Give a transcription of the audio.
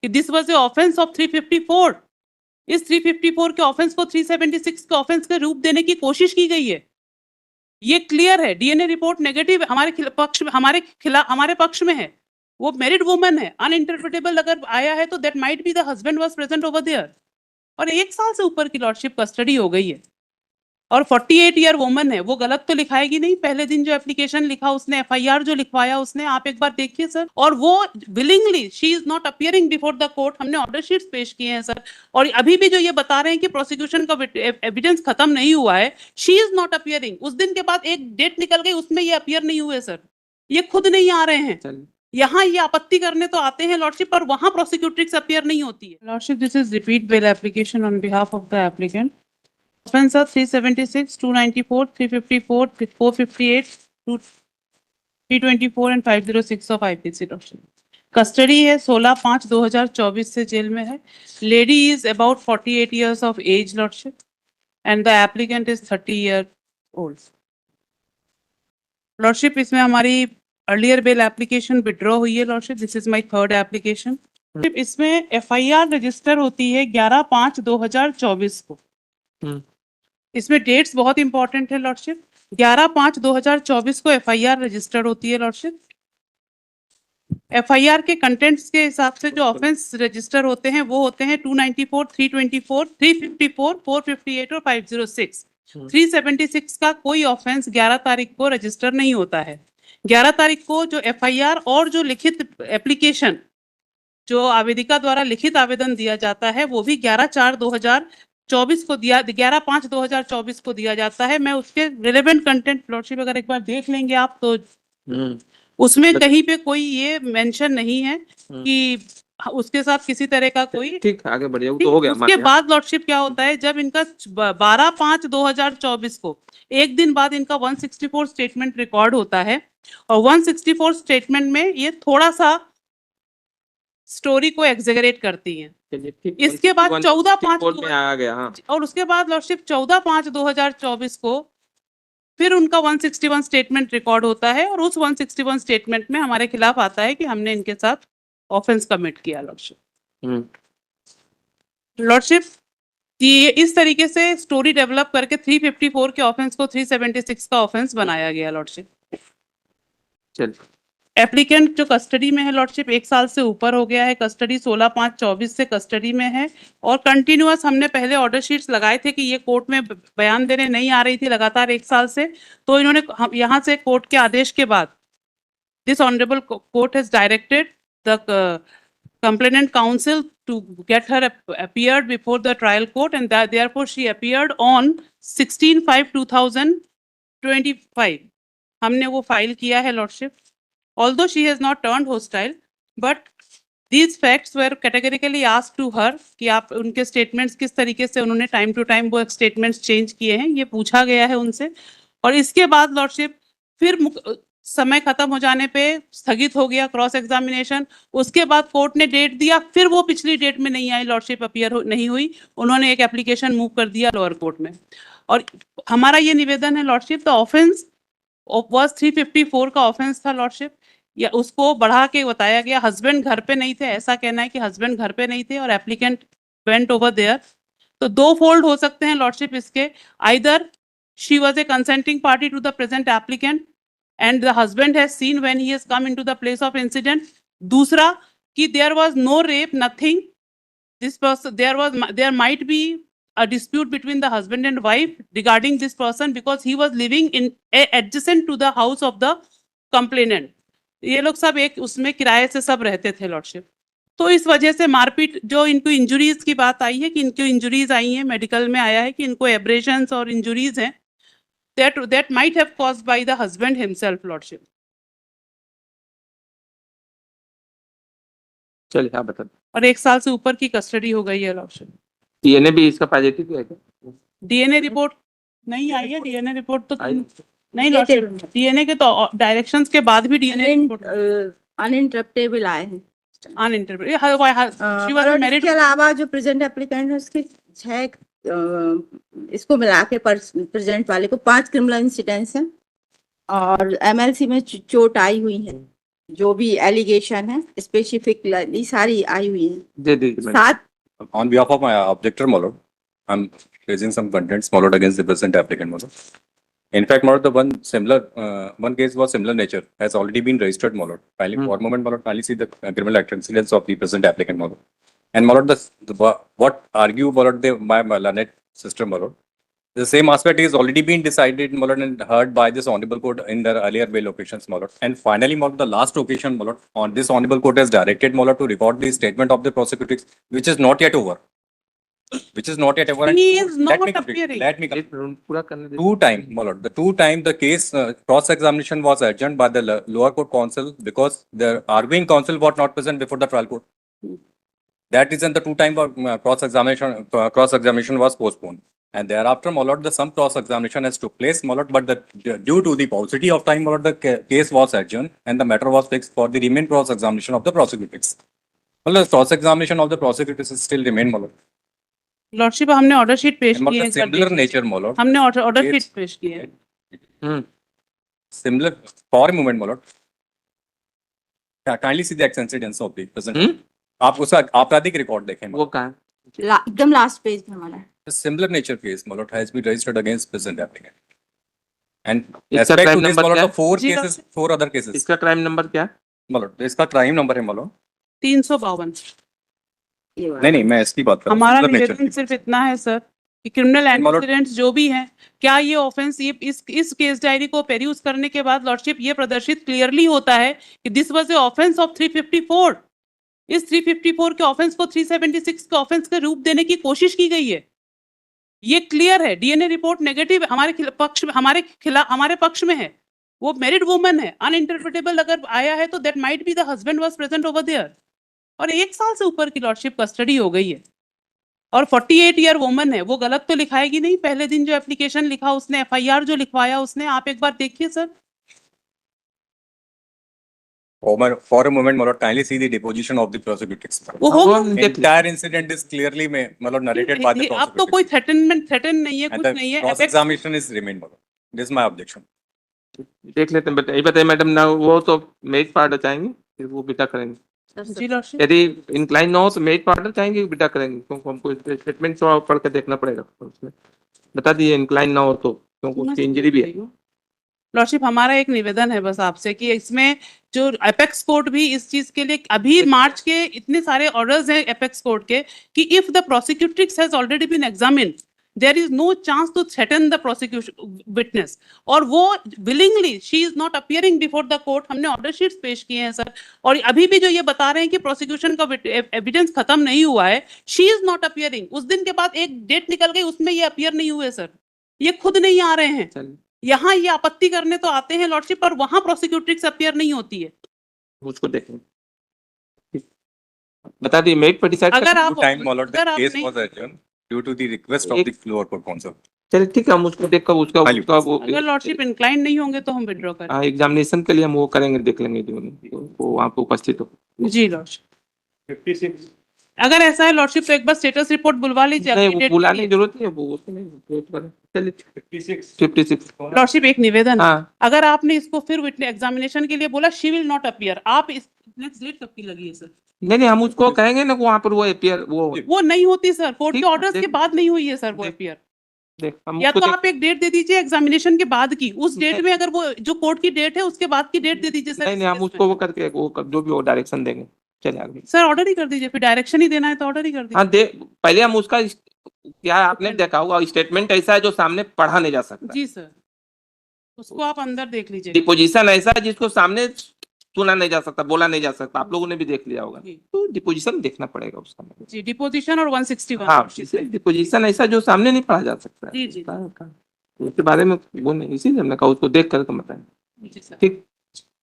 This was the offence of 354। इस 354 के offence को 376 के ऑफेंस के रूप देने की कोशिश की गई है। ये क्लियर है, डीएनए रिपोर्ट नेगेटिव हमारे पक्ष में है। वो मैरिड वुमन है, अनइंटरप्रेटेबल अगर आया है तो that might be the husband was present over there. और 1 साल से ऊपर की लॉर्डशिप कस्टडी हो गई है और 48 ईयर वुमन है। वो गलत तो लिखाएगी नहीं, पहले दिन जो एप्लीकेशन लिखा उसने, एफआईआर जो लिखवाया उसने, आप एक बार देखिए सर। और वो willingly she is not appearing before the court. हमने ऑर्डर शीट्स पेश किए हैं सर, और अभी भी जो ये बता रहे हैं कि प्रोसिक्यूशन का एविडेंस खत्म नहीं हुआ है, शी इज नॉट अपीयरिंग। उस दिन के बाद एक डेट निकल गई, उसमें ये अपीयर नहीं हुए सर, ये खुद नहीं आ रहे हैं। यहाँ ये आपत्ति करने तो आते हैं लॉर्डशिप, पर वहां प्रोसिक्यूट्रिक्स अपीयर नहीं होती है। Lordship, this is repeat bail application on behalf of the applicant. Offense are 376, 294, 354, 458, 324 and 506 of IPC doctor. Custody है 16/5/2024 से जेल में है। Lady is about 48 years of age lordship and the applicant is 30 year old lordship. इसमें हमारी earlier bail application withdraw हुई है lordship. This is my third application. इसमें FIR register होती है 11/5/2024 को। इसमें डेट्स बहुत इंपॉर्टेंट है लॉर्डशिप। 11/5/2024 को एफआईआर रजिस्टर्ड होती है लॉर्डशिप। एफआईआर के कंटेंट्स के हिसाब से जो ऑफेंस रजिस्टर होते हैं वो होते हैं 294, 324, 354, 458 और 506। 376 का कोई ऑफेंस 11 तारीख को रजिस्टर नहीं होता है। 11 तारीख को जो एफआईआर और जो लिखित एप्लीकेशन जो आवेदिका द्वारा लिखित आवेदन दिया जाता है वो भी 11/4/2024 को दिया, 11/5/2024 को दिया जाता है। मैं उसके रिलेवेंट कंटेंट लॉर्डशिप अगर एक बार देख लेंगे आप तो उसमें कहीं पे कोई ये मेंशन नहीं है कि उसके साथ किसी तरह का कोई। ठीक, आगे बढ़िए, तो हो गया। उसके बाद लॉर्डशिप क्या होता है, जब इनका 12/5/2024 को एक दिन बाद इनका 164 स्टेटमेंट रिकॉर्ड होता है और 164 स्टेटमेंट में ये थोड़ा सा स्टोरी को एग्जेगरेट करती हैं। इसके बाद 14/5 में आ गया। हाँ। और उसके बाद लॉर्डशिप 14/5/2024 को फिर उनका 161 स्टेटमेंट रिकॉर्ड होता है और उस 161 स्टेटमेंट में हमारे खिलाफ आता है कि हमने इनके साथ ऑफेंस कमिट किया लॉर्डशिप। लॉर्डशिप कि इस तरीके से स्टोरी डेवलप करके 354 के ऑफेंस को 376 का ऑफेंस बनाया गया लॉर्डशिप। चलिए, एप्लीकेंट जो कस्टडी में है लॉर्डशिप 1 साल से ऊपर हो गया है कस्टडी, 16/5/24 से कस्टडी में है और कंटिन्यूअस हमने पहले ऑर्डर शीट्स लगाए थे कि ये कोर्ट में बयान देने नहीं आ रही थी लगातार 1 साल से। तो इन्होंने यहाँ से कोर्ट के आदेश के बाद this honourable court has directed the complainant counsel to get her appeared before the trial court and that therefore she appeared on 16/5/2025। हमने वो फाइल किया है lordship. Although she has not turned hostile, but these facts were categorically asked to her कि आप उनके statements किस तरीके से उन्होंने टाइम टू टाइम वो स्टेटमेंट्स चेंज किए हैं, ये पूछा गया है उनसे। और इसके बाद लॉर्डशिप फिर समय खत्म हो जाने पे स्थगित हो गया क्रॉस एग्जामिनेशन। उसके बाद कोर्ट ने डेट दिया, फिर वो पिछली डेट में नहीं आई लॉर्डशिप, अपीयर नहीं हुई। उन्होंने एक एप्लीकेशन मूव कर दिया लोअर कोर्ट में। और हमारा ये निवेदन है लॉर्डशिप, द ऑफेंस वाज 354 का ऑफेंस था लॉर्डशिप, या उसको बढ़ा के बताया गया। हस्बैंड घर पे नहीं थे, ऐसा कहना है कि हस्बैंड घर पे नहीं थे और एप्लीकेंट वेंट ओवर देयर। तो 2 फोल्ड हो सकते हैं लॉर्डशिप इसके, either she was a consenting party to the present applicant and the husband has seen when he has come into the place of incident. दूसरा कि there was no rape, nothing. This person, there might be a dispute between the husband and wife regarding this person because he was living in adjacent to the house of the complainant. ये लोग सब एक उसमें किराए से सब रहते थे लॉर्डशिप। तो इस वजह से मारपीट, जो इनको इंजुरीज की बात आई है कि इनको इंजुरीज आई हैं, मेडिकल में आया है कि इनको एब्रेशंस और इंजुरीज हैं, that might have caused by the husband himself lordship। चलिए आप बता। और 1 साल से ऊपर की कस्टडी हो गई है लॉर्डशिप। डीएनए भी इसका पॉजिटिव है क्या? डीएनए रिपोर्ट नहीं आई है, डीएनए रिपोर्ट तो नहीं लॉर्डशिप। डीएनए के तो डायरेक्शंस के बाद भी डीएनए अनइंटरप्टेबल आए हैं। अनइंटरप्टेबल के अलावा जो प्रेजेंट एप्लीकेंट है उसके 6 इसको मिला के प्रेजेंट वाले को 5 क्रिमिनल इंसिडेंट्स हैं और एमएलसी में चोट आई हुई है। जो भी एलिगेशन है स्पेसिफिकली सारी आई हुई है। दे दीजिए madam. 7 On behalf of my objector, my lord, I'm raising some contents, my lord, against the present applicant, my lord. In fact, my lord, one case was similar nature has already been registered, my lord. Kindly, for a moment, my lord, kindly see the criminal antecedents of the present applicant, my lord. And my lord, what argue, my lord, my learned sister, my lord. The same aspect is already been decided, my lord, and heard by this honorable court in their earlier bail occasions, my lord. And finally, my lord, the last occasion, my lord, on this honorable court has directed, my lord, to record the statement of the prosecutors, which is not yet over. Which is not yet over. And He two- is let not me complete. appearing. Let me complete. पूरा करने दीजिए। Two time, my lord, the two time the case cross examination was adjourned by the lower court counsel because the arguing counsel was not present before the trial court. That is, the two time cross examination was postponed. And thereafter, my lord, the some cross examination has took place, my lord, but due to the paucity of time, my lord, the case was adjourned and the matter was fixed for the remaining cross examination of the prosecutors. Well, the cross examination of the prosecutors is still remain, my lord. Lordship हमने order sheet पेश And की है the similar nature, my lord. हमने order It's- sheet पेश की है Similar for a moment, my lord. Kindly see the antecedents of the present. आप उसका आपराधिक रिकॉर्ड देखें, my वो lord. कहाँ है? एकदम लास्ट पेज में हमारा है। A similar nature case, my lord, has been registered against present applicant. And इसका respect crime to this, number my lord, क्या the four जी, cases, four other cases, इसका क्राइम नंबर क्या है? my lord. इसका crime number है, my lord. 352 ये वाला। नहीं, मैं इसकी बात कर रहा हूँ. हमारा Similar nature. निवेदन सिर्फ इतना है सर कि क्रिमिनल My lord- एंटीसीडेंट्स जो भी हैं, क्या ये ऑफेंस ये इस केस डायरी को पेरूज करने के बाद लॉर्डशिप ये प्रदर्शित क्लियरली होता है कि this was a offence of 354। इस 354 के ऑफेंस को 376 के ऑफेंस का रूप देने की कोशिश की गई है। ये क्लियर है, डीएनए रिपोर्ट नेगेटिव हमारे पक्ष में है। वो मैरिड वुमन है, अनइंटरप्रेटेबल अगर आया है तो that might be the husband was present over there. और 1 साल से ऊपर की लॉर्डशिप कस्टडी हो गई है और 48 ईयर वुमन है, वो गलत तो लिखाएगी नहीं। पहले दिन जो एप्लीकेशन लिखा उसने, एफआईआर जो लिखवाया उसने, आप एक बार देखिए sir. For a moment, my lord, kindly see the deposition of the prosecutors. वो हाँ, हो वो हम देख लेंगे। Entire incident is clearly, my lord, narrated by the अब तो prosecutors. कोई थ्रेटन नहीं है, And कुछ the नहीं है। cross examination is remain, my lord. This is my objection. देख लेते हैं। बताइए मैडम ना, वो तो मेज पार्डर चाहेंगे, फिर वो बेटा करेंगे। जी लॉर्डशिप, यदि इंक्लाइन ना हो तो मेज पार्डर चाहेंगे, बेटा करेंगे, क्योंकि हमको स्टेटमेंट थोड़ा पढ़ के देखना पड़ेगा उसमें। बता दिए इंक्लाइन ना हो तो, क्योंकि उसकी इंजरी भी है। लॉर्डशिप हमारा एक निवेदन है बस आपसे कि इसमें जो एपेक्स कोर्ट भी इस चीज के लिए अभी मार्च के इतने सारे ऑर्डर्स हैं एपेक्स कोर्ट के कि if the prosecutrix has already been examined there is no chance to threaten the prosecution witness, और वो willingly she is not appearing before the court. हमने ऑर्डर शीट्स पेश किए हैं सर, और अभी भी जो ये बता रहे हैं कि प्रोसिक्यूशन का एविडेंस खत्म नहीं हुआ है, शी इज नॉट अपीयरिंग। उस दिन के बाद एक डेट निकल गई, उसमें ये अपीयर नहीं हुए सर, ये खुद नहीं आ रहे हैं। चलिए, यहाँ ये आपत्ति करने तो आते हैं लॉर्डशिप, पर वहां प्रोसिक्यूट्रिक्स अपीयर नहीं होती है। उसको देखेंगे। बता दिए मेज पर डिसाइड अगर Two आप time, my lord, the अगर case आपने was adjourned due to the request of the lower court counsel. चलिए ठीक है, हम उसको देखकर उसका हाँ जी। उसका वो अगर लॉर्डशिप इंक्लाइन नहीं होंगे तो हम विड्रॉ करें। एग्जामिनेशन के लिए हम वो करेंगे, देख लेंगे जो वो वहाँ पे उपस्थित हो। जी लॉर्डशिप, अगर ऐसा है लॉर्डशिप तो एक बार स्टेटस रिपोर्ट बुलवा लीजिए। नहीं, अपनी वो डेट बुलाने के की जरूरत नहीं है, वो उसको नहीं वेट करें। चलिए 56 लॉर्डशिप एक निवेदन है, हाँ, अगर आपने इसको फिर विटनेस एग्जामिनेशन के लिए बोला शी विल नॉट अपीयर, आप इस नेक्स्ट डेट कब की लगी है सर? नहीं हम उसको कहेंगे ना, वहाँ पर वो अपीयर वो वो नहीं होती सर, कोर्ट के ठीक है, ऑर्डर्स के देख- बाद नहीं हुई है सर वो देख- अपीयर। देख हम या उसको तो देख- आप एक डेट दे दीजिए एग्जामिनेशन के बाद की, उस डेट में अगर वो जो कोर्ट की डेट है उसके बाद की डेट दे दीजिए सर। नहीं हम उसको वो करके वो जो भी वो डायरेक्शन देंगे। चलिए आगे। सर ऑर्डर ही कर दीजिए, फिर डायरेक्शन ही देना है तो ऑर्डर ही कर दीजिए। हाँ दे, पहले हम उसका क्या आपने देखा होगा, स्टेटमेंट ऐसा है जो सामने पढ़ा नहीं जा सकता। जी सर, उसको आप अंदर देख लीजिए। डिपोजिशन ऐसा है जिसको सामने सुना नहीं जा सकता, बोला नहीं जा सकता, आप लोगों ने भी देख लिया होगा, जी। तो डिपोजिशन देखना पड़ेगा उसका। जी डिपोजिशन और 161। हाँ, डिपोजिशन ऐसा जो सामने नहीं पढ़ा जा सकता है। जी, जी। उसके बारे में वो नहीं, इसीलिए हमने कहा उसको देख कर बताएं। जी सर। ठीक।